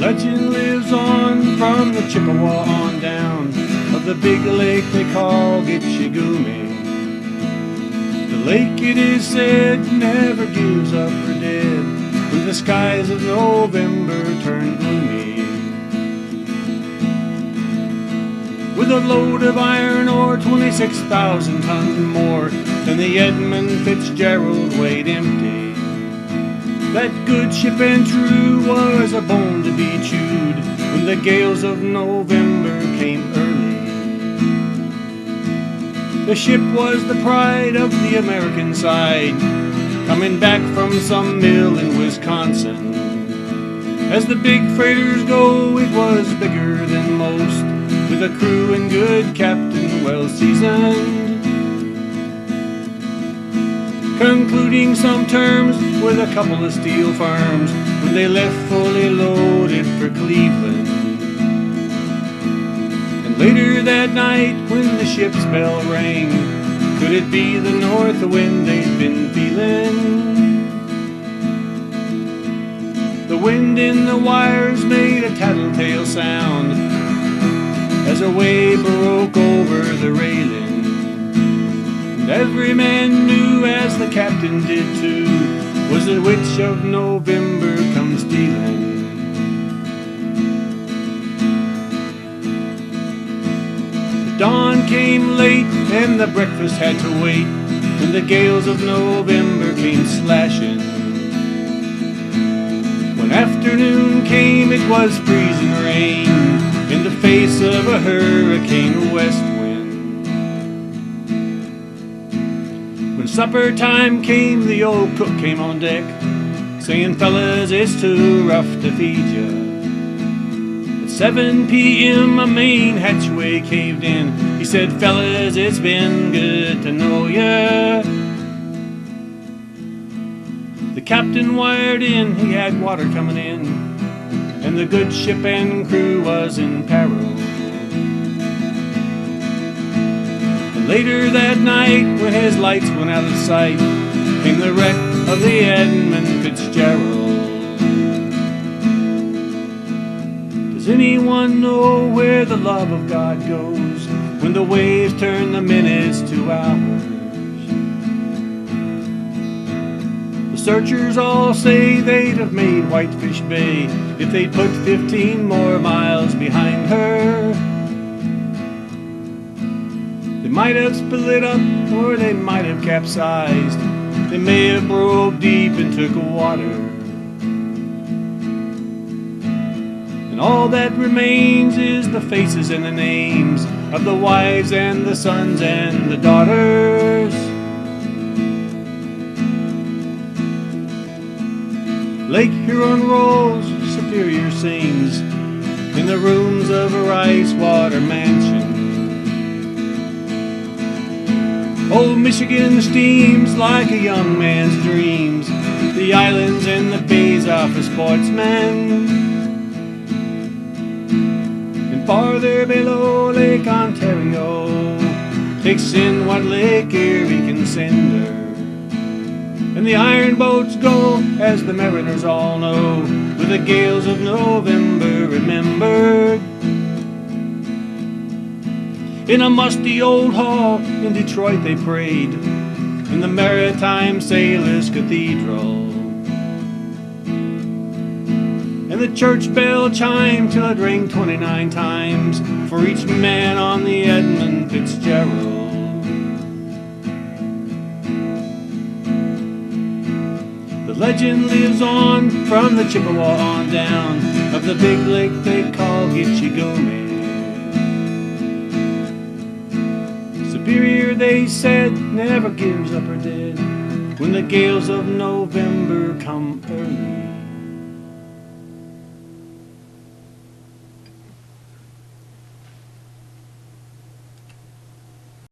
Legend lives on from the Chippewa on down of the big lake they call Gitchigumi. The lake, it is said, never gives up her dead when the skies of November turn gloomy. With a load of iron ore, 26,000 tons more than the Edmond Fitzgerald weighed empty. That good ship and true was a bone to be chewed when the gales of November came early. The ship was the pride of the American side, coming back from some mill in Wisconsin. As the big freighters go, it was bigger than most, with a crew and good captain well seasoned, concluding some terms with a couple of steel firms when they left fully loaded for Cleveland. And later that night when the ship's bell rang, could it be the north wind they'd been feeling? The wind in the wires made a tattletale sound as a wave broke over the railing. And every man knew, as the captain did too, was the witch of November come stealing. The dawn came late and the breakfast had to wait when the gales of November came slashing. When afternoon came, it was freezing rain in the face of a hurricane west wind. When supper time came, the old cook came on deck, saying, "Fellas, it's too rough to feed ya." At 7 p.m. a main hatchway caved in. He said, "Fellas, it's been good to know ya." The captain wired in, he had water coming in, and the good ship and crew was in peril. And later that night, when his lights went out of sight, came the wreck of the Edmond Fitzgerald. Does anyone know where the love of God goes when the waves turn the minutes to hours? The searchers all say they'd have made Whitefish Bay if they'd put 15 more miles behind her. They might have split up, or they might have capsized. They may have broke deep and took water. And all that remains is the faces and the names of the wives and the sons and the daughters. Lake Huron rolls, Superior sings in the rooms of a rice-water mansion. Old Michigan steams like a young man's dreams, the islands and the bays are for sportsmen. And farther below, Lake Ontario takes in what Lake Erie can send her. And the iron boats go, as the mariners all know, with the gales of November remembered. In a musty old hall in Detroit they prayed, in the Maritime Sailors Cathedral. And the church bell chimed till it rang 29 times for each man on the Edmond Fitzgerald. The legend lives on from the Chippewa on down of the big lake they call Gitchigumi. Superior, they said, never gives up her dead when the gales of November come early.